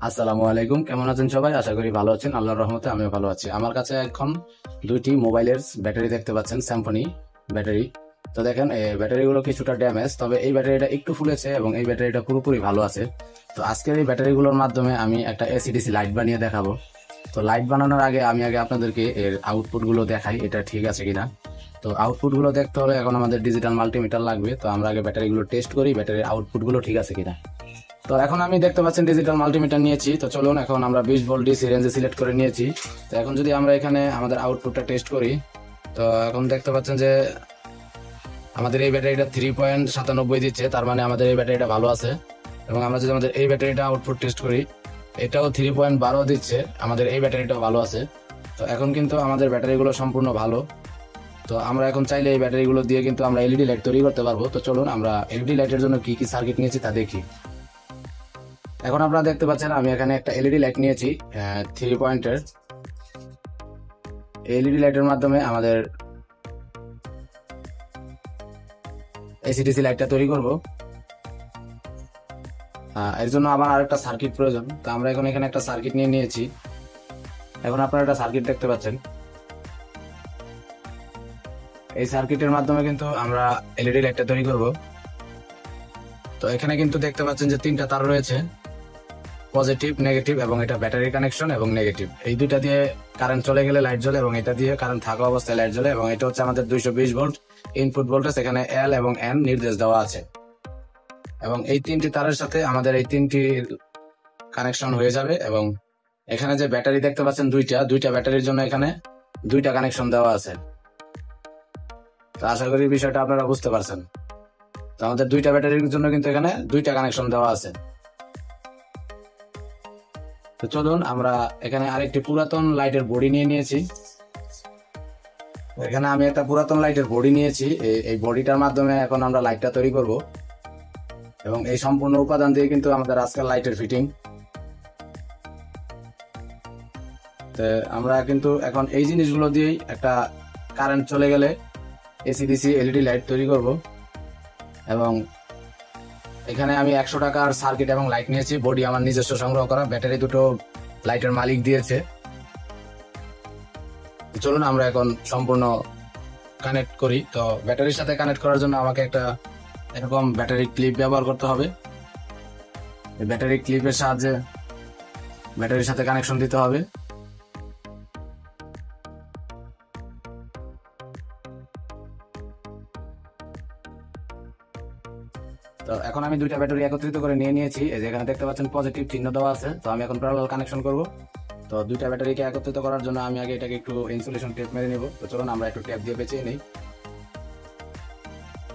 আসসালামু আলাইকুম, কেমন আছেন সবাই? আশা করি ভালো আছেন। আল্লাহর রহমতে আমিও ভালো আছি। আমার কাছে এখন দুইটি মোবাইলের ব্যাটারি দেখতে পাচ্ছেন, স্যামসং ব্যাটারি। তো দেখেন এই ব্যাটারিগুলো কিছুটা ড্যামেজ, তবে এই ব্যাটারিটা একটু ফুলেছে এবং এই ব্যাটারিটা পুরোপুরি ভালো আছে। তো আজকের এই ব্যাটারিগুলোর মাধ্যমে আমি একটা এসিডিসি লাইট বানিয়ে দেখাবো। তো লাইট বানানোর আগে আমি আপনাদেরকে এর আউটপুট গুলো দেখাই, এটা ঠিক আছে কিনা। তো আউটপুট গুলো দেখতে হলে এখন আমাদের ডিজিটাল মাল্টিমিটার লাগবে। তো আমরা আগে ব্যাটারিগুলো টেস্ট করি, ব্যাটারির আউটপুট গুলো ঠিক আছে কিনা। তো এখন আমি দেখতে পাচ্ছেন ডিজিটাল মাল্টিমিটার নিয়েছি। তো চলুন এখন আমরা 20 ভোল্ট ডিসি রেঞ্জে সিলেক্ট করে নিয়েছি। তো এখন যদি আমরা এখানে আমাদের আউটপুটটা টেস্ট করি, তো এখন দেখতে পাচ্ছেন যে আমাদের এই ব্যাটারিটা 3.97 দিচ্ছে, তার মানে আমাদের এই ব্যাটারিটা ভালো আছে। এবং আমরা যদি আমাদের এই ব্যাটারিটা আউটপুট টেস্ট করি, এটাও 3.12 দিচ্ছে, আমাদের এই ব্যাটারিটাও ভালো আছে। তো এখন কিন্তু আমাদের ব্যাটারিগুলো সম্পূর্ণ ভালো। তো আমরা এখন চাইলে এই ব্যাটারিগুলো দিয়ে কিন্তু আমরা এলইডি লাইট তৈরি করতে পারবো। তো চলুন আমরা এলইডি লাইটের জন্য কি কি সার্কিট নিয়েছি তা দেখি। এখন আপনারা দেখতে পাচ্ছেন আমি এখানে একটা এলইডি লাইট নিয়েছি 3 পয়েন্টের। এলইডি লাইটের মাধ্যমে আমাদের এসিডিসি লাইটটা তৈরি করব। এর জন্য আমার আরেকটা সার্কিট প্রয়োজন। তো আমরা এখন এখানে একটা সার্কিট নিয়ে নিয়েছি। এখন আপনারা একটা সার্কিট দেখতে পাচ্ছেন। এই সার্কিটের মাধ্যমে কিন্তু আমরা এলইডি লাইটটা তৈরি করব। তো এখানে কিন্তু দেখতে পাচ্ছেন যে 3টা তার রয়েছে, পজিটিভ, নেগেটিভ, এবং এটা ব্যাটারি কানেকশন এবং নেগেটিভ। এই দুইটা দিয়ে কারেন্ট চলে গেলে লাইট জ্বলে এবং এটা দিয়ে কারেন্ট থাকা অবস্থায় লাইট জ্বলে। এবং এটা হচ্ছে আমাদের 220 ভোল্ট ইনপুট ভোল্টেজ। এখানে এল এবং এন নির্দেশ দেওয়া আছে। এবং এই 3টি তারের সাথে আমাদের এই 3টি কানেকশন হয়ে যাবে। এবং এখানে যে ব্যাটারি দেখতে পাচ্ছেন দুইটা ব্যাটারির জন্য এখানে 2টা কানেকশন দেওয়া আছে। তো আশা করি বিষয়টা আপনারা বুঝতে পারছেন। তো আমাদের 2টা ব্যাটারির জন্য কিন্তু এখানে 2টা কানেকশন দেওয়া আছে। তো চলুন আমরা এখানে আরেকটি পুরাতন লাইটের বডি নিয়ে নিয়েছি। এখানে আমি একটা পুরাতন লাইটের বডি নিয়েছি। এই বডিটার মাধ্যমে এখন আমরা লাইটটা তৈরি করব। এবং এই সম্পূর্ণ উপাদান দিয়ে কিন্তু আমাদের আজকাল লাইটের ফিটিং। তো আমরা কিন্তু এখন এই জিনিসগুলো দিয়েই একটা কারেন্ট চলে গেলে এসিডিসি এলইডি লাইট তৈরি করব। এবং এখানে আমি 100 টাকার সার্কিট এবং লাইট নিয়েছি। বডি আমার নিজস্ব সংগ্রহ করা, ব্যাটারি দুটো লাইটের মালিক দিয়েছে। চলুন আমরা এখন সম্পূর্ণ কানেক্ট করি। তো ব্যাটারির সাথে কানেক্ট করার জন্য আমাকে একটা এরকম ব্যাটারি ক্লিপ ব্যবহার করতে হবে। এই ব্যাটারি ক্লিপের সাহায্যে ব্যাটারির সাথে কানেকশন দিতে হবে। তো এখন আমি 2টা ব্যাটারি একত্রিত করে নিয়ে নিয়েছি। এই যে এখানে দেখতে পাচ্ছেন পজিটিভ চিহ্ন দেওয়া আছে। তো আমি এখন প্যারালাল কানেকশন করব। তো 2টা ব্যাটারিকে একত্রিত করার জন্য আমি আগে এটাকে একটু ইনসুলেশন টেপ মেরে নিব। তো চলুন আমরা একটু টেপ দিয়ে পেঁচিয়ে নিই।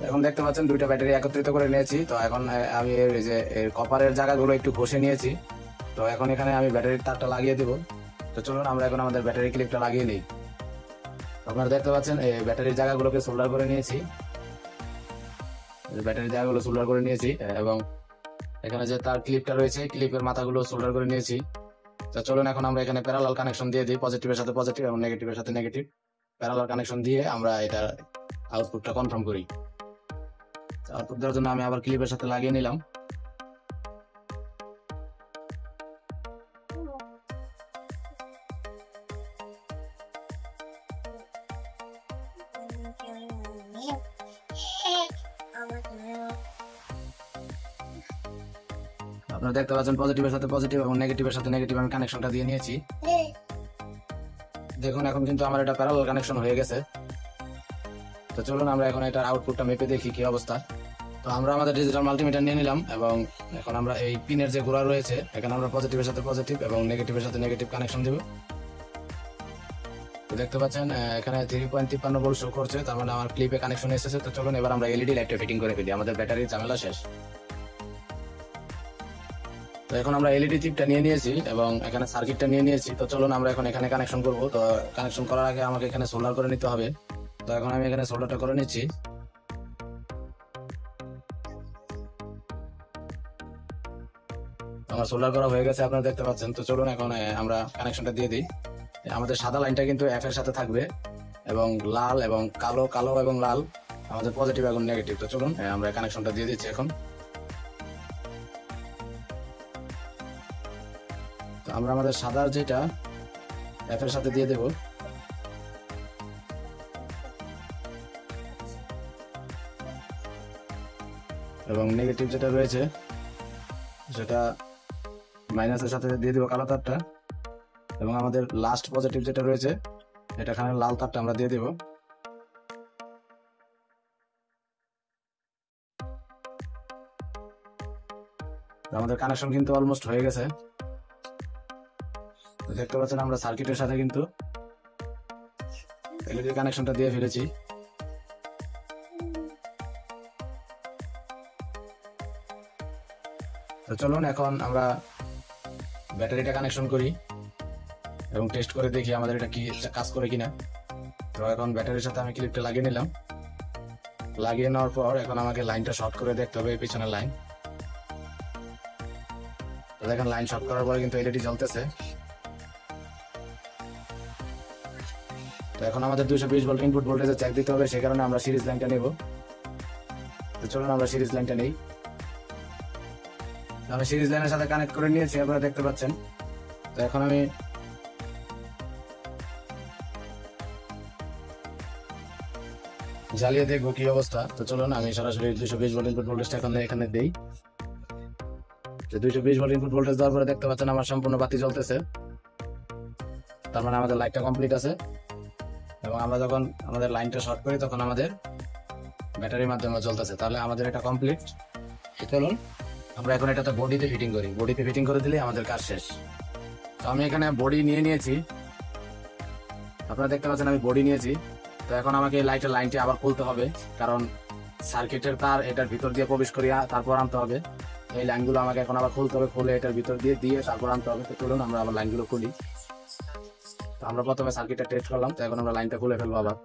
এখন দেখতে পাচ্ছেন 2টা ব্যাটারি একত্রিত করে নিয়েছি। তো এখন আমি এই যে কপারের জায়গাগুলো একটু ঘষে নিয়েছি। তো এখন এখানে আমি ব্যাটারির তারটা লাগিয়ে দেব। তো চলুন আমরা এখন আমাদের ব্যাটারি ক্লিপটা লাগিয়ে নিই। আপনারা দেখতে পাচ্ছেন এই ব্যাটারির জায়গাগুলোকে সোল্ডার করে নিয়েছি। ব্যাটারির জায়গাগুলো সোল্ডার করে নিয়েছি এবং এখানে যে তার ক্লিপটা রয়েছে ক্লিপের মাথাগুলো সোল্ডার করে নিয়েছি। তো চলুন এখন আমরা এখানে প্যারালাল কানেকশন দিয়ে দিই, পজিটিভের সাথে পজিটিভ এবং নেগেটিভের সাথে নেগেটিভ। প্যারালাল কানেকশন দিয়ে আমরা এটা আউটপুটটা কনফার্ম করি। আউটপুট দেওয়ার জন্য আমি আবার ক্লিপের সাথে লাগিয়ে নিলাম। আপনারা দেখতে পাচ্ছেন পজিটিভের সাথে পজিটিভ এবং নেগেটিভের সাথে নেগেটিভ আমি কানেকশনটা দিয়ে নিয়েছি। দেখুন এখন কিন্তু আমার এটা প্যারালাল কানেকশন হয়ে গেছে। তো চলুন আমরা এখন এটার আউটপুটটা মেপে দেখি কি অবস্থা। তো আমরা আমাদের ডিজিটাল মাল্টিমিটার নিয়ে নিলাম এবং এখন আমরা এই পিনের যে গোড়া রয়েছে এখানে আমরা পজিটিভের সাথে পজিটিভ এবং নেগেটিভের সাথে নেগেটিভ কানেকশন দেব। তো দেখতে পাচ্ছেন এখানে 3.53 ভোল্ট শো করছে, তার মানে আমার ক্লিপে কানেকশন এসেছে। তো চলুন এবার আমরা এলইডি লাইটটা ফিটিং করে ফেলি, আমাদের ব্যাটারির ঝামেলা শেষ। তো এখন আমরা এলইডি চিপটা নিয়ে নিয়েছি এবং এখানে সার্কিটটা নিয়ে নিয়েছি। তো চলুন আমরা এখন এখানে কানেকশন করব। তো কানেকশন করার আগে আমাকে এখানে সোল্ডার করে নিতে হবে। তো এখন আমি এখানে সোল্ডারটা করে নিচ্ছি। আমার সোল্ডার করা হয়ে গেছে, আপনারা দেখতে পাচ্ছেন। তো চলুন এখন আমরা কানেকশনটা দিয়ে দিই। আমাদের সাদা লাইনটা কিন্তু এফ এর সাথে থাকবে এবং লাল এবং কালো, কালো এবং লাল আমাদের পজিটিভ এবং নেগেটিভ। তো চলুন আমরা কানেকশনটা দিয়ে দিচ্ছি এখন। তো আমরা আমাদের সাদার যেটা এফ এর সাথে দিয়ে দেব, এবং নেগেটিভ যেটা রয়েছে সেটা মাইনাসের সাথে দিয়ে দেবো কালো তারটা, এবং আমাদের লাস্ট পজিটিভ যেটা রয়েছে এটা এখানে লাল তারটা আমরা দিয়ে দেব। আমাদের কানেকশন কিন্তু অলমোস্ট হয়ে গেছে। দেখতে পাচ্ছেন আমরা সার্কিটের সাথে কিন্তু এলইডি কানেকশনটা দিয়ে ফেলেছি। তো চলুন এখন আমরা ব্যাটারিটা কানেকশন করি এবং টেস্ট করে দেখি আমাদের এটা কি কাজ করে কিনা। তো এখন ব্যাটারির সাথে আমি ক্লিপটা লাগিয়ে নিলাম। লাগিয়ে নেওয়ার পর এখন আমাকে লাইনটা শর্ট করে দেখতে হবে, এই পিছনের লাইন। তো দেখেন লাইন শর্ট করার পরে কিন্তু এলইডি জ্বলতেছে। তো এখন আমাদের 220 ভোল্ট ইনপুট ভোল্টেজে চেক দিতে হবে, সেই কারণে আমরা সিরিজ লাইনটা নেব। তো চলুন আমরা সিরিজ লাইনটা নেই। আমি সিরিজ লাইনের সাথে কানেক্ট করে নিয়েছি, আপনারা দেখতে পাচ্ছেন। তো এখন আমি জ্বালিয়ে দেখবো কি অবস্থা। তো চলুন আমি সরাসরি 220 ভোল্ট ইনপুট ভোল্টেজটা এখানে দেই। 220 ভোল্ট ইনপুট ভোল্টেজ দেওয়ার পরে দেখতে পাচ্ছেন আমার সম্পূর্ণ বাতি জ্বলতেছে, তার মানে আমাদের লাইটটা কমপ্লিট আছে। এবং আমরা যখন আমাদের লাইনটা শর্ট করি তখন আমাদের ব্যাটারির মাধ্যমে জ্বলতেছে, তাহলে আমাদের এটা কমপ্লিট। চলুন আমরা এখন এটাতে বডিতে ফিটিং করি। বডিতে ফিটিং করে দিলে আমাদের কাজ শেষ। তো আমি এখানে বডি নিয়ে নিয়েছি, আপনারা দেখতে পাচ্ছেন আমি বডি নিয়েছি। তো এখন আমাকে এই লাইটের লাইনটি আবার খুলতে হবে, কারণ সার্কিটের তার এটার ভিতর দিয়ে প্রবেশ করিয়া তারপর আনতে হবে। এই লাইনগুলো আমাকে এখন আবার খুলতে হবে, খুলে এটার ভিতর দিয়ে তারপর আনতে হবে। তো চলুন আমরা আবার লাইনগুলো খুলি। তো আমরা প্রথমে সার্কিটটা টেস্ট করলাম, তো এখন আমরা লাইনটা খুলে ফেলবো আবার।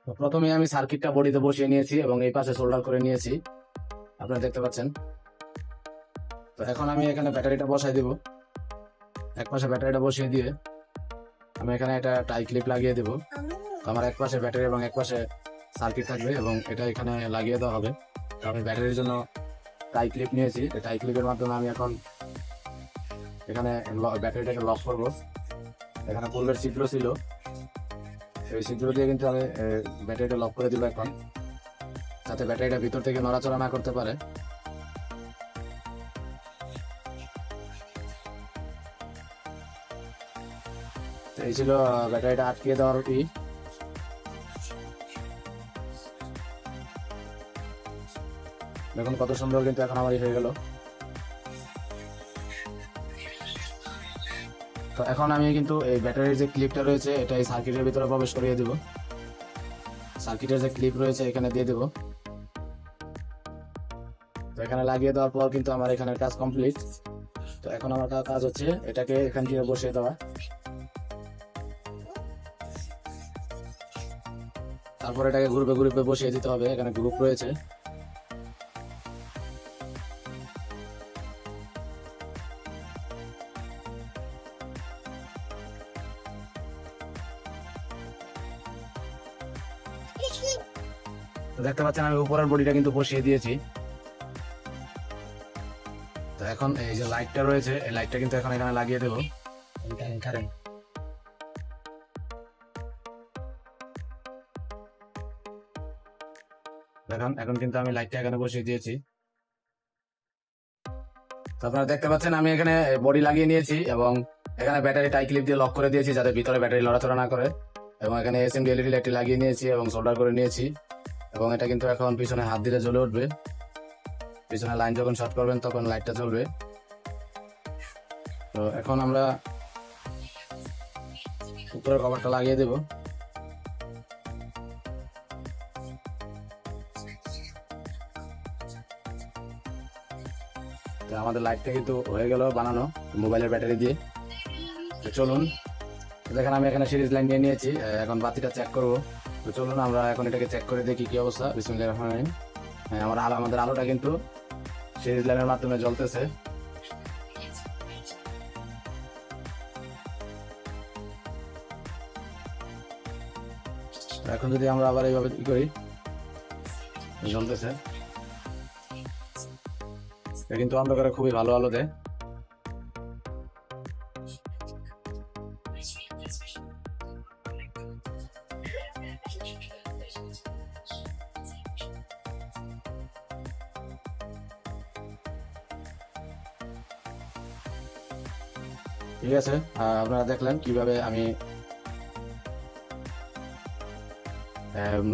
তো প্রথমে আমি সার্কিটটা বডিতে বসিয়ে নিয়েছি এবং এই পাশে সোল্ডার করে নিয়েছি, আপনারা দেখতে পাচ্ছেন। তো এখন আমি এখানে ব্যাটারিটা বসাই দিব। এক পাশে ব্যাটারিটা বসিয়ে দিয়ে আমি এখানে একটা টাই ক্লিপ লাগিয়ে দেবো। তো আমার এক পাশে ব্যাটারি এবং এক পাশে সার্কিট থাকবে এবং এটা এখানে লাগিয়ে দেওয়া হবে। তো আমি ব্যাটারির জন্য টাই ক্লিপ নিয়েছি। টাই ক্লিপের মাধ্যমে আমি এখন এখানে ব্যাটারিটাকে লক করবো। এখানে পূর্বের ছিদ্র ছিল, এই ছিদ্র দিয়ে কিন্তু আমি ব্যাটারিটা লক করে দিব এখন, যাতে ব্যাটারিটা ভিতর থেকে নড়াচড়া না করতে পারে। এই ছিল ব্যাটারিটা আটকিয়ে দেওয়ার কি। দেখুন কত সুন্দর কিন্তু এখন আমার হয়ে গেল। তো এখন আমি কিন্তু এই ব্যাটারির যে ক্লিপটা রয়েছে এটা এই সার্কিটের ভিতরে প্রবেশ করিয়ে দিব। সার্কিটের যে ক্লিপ রয়েছে এখানে দিয়ে দেব। তো এখানে লাগিয়ে দেওয়ার পর কিন্তু আমার এখানের কাজ কমপ্লিট। তো এখন আমার কাজ হচ্ছে এটাকে এখান থেকে বসিয়ে দেওয়া, তারপর এটাকে গ্রুপে গ্রুপে বসিয়ে দিতে হবে। এখানে গ্রুপ রয়েছে। দেখতে পাচ্ছেন আমি উপরের বডিটা কিন্তু বসিয়ে দিয়েছি। তো এখন এই যে লাইটটা রয়েছে এই লাইটটা কিন্তু এখন এখানে লাগিয়ে দেবো। দেখুন এখন কিন্তু আমি লাইটটা এখানে বসিয়ে দিয়েছি। তো আপনারা দেখতে পাচ্ছেন আমি এখানে বডি লাগিয়ে নিয়েছি এবং এখানে ব্যাটারি টাই ক্লিপ দিয়ে লক করে দিয়েছি যাতে ভিতরে ব্যাটারি লড়াচড়া না করে, এবং এখানে এসএমডি এলইডি লাইটটি লাগিয়ে নিয়েছি এবং সোল্ডার করে নিয়েছি। এবং এটা কিন্তু এখন পিছনে হাত দিলে জ্বলে উঠবে। পিছনে লাইন যখন শর্ট করবেন তখন লাইটটা জ্বলবে। তো এখন আমরা উপরের কভারটা লাগিয়ে দেব। তো আমাদের লাইটটা কিন্তু হয়ে গেল বানানো মোবাইলের ব্যাটারি দিয়ে। তো চলুন দেখেন আমি এখানে সিরিজ লাইন নিয়ে নিয়েছি, এখন বাতিটা চেক করবো। তো চলুন আমরা এখন এটাকে চেক করে দেখি কি অবস্থা। বিসমিল্লাহির রহমানির রহিম। হ্যাঁ আমাদের আলোটা কিন্তু সিরিজ লাইনের মাধ্যমে জ্বলতেছে। এখন যদি আমরা আবার এইভাবে কি করি, জ্বলতেছে। এটা কিন্তু অন্ধকারে খুবই ভালো আলো দেয়। ঠিক আছে, আপনারা দেখলেন কিভাবে আমি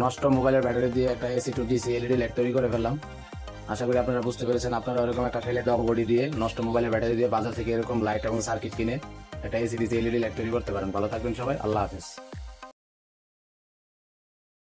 নষ্ট মোবাইলের ব্যাটারি দিয়ে একটা AC two DC LED light তৈরি করে ফেললাম। আশা করি আপনারা বুঝতে পেরেছেন। আপনারা এরকম একটা ফেলে দেওয়া বডি দিয়ে নষ্ট মোবাইলের ব্যাটারি দিয়ে বাজার থেকে এরকম লাইট এবং সার্কিট কিনে একটা এসি ডিসি এলইডি লাইট তৈরি করতে পারেন। ভালো থাকবেন সবাই, আল্লাহ হাফেজ।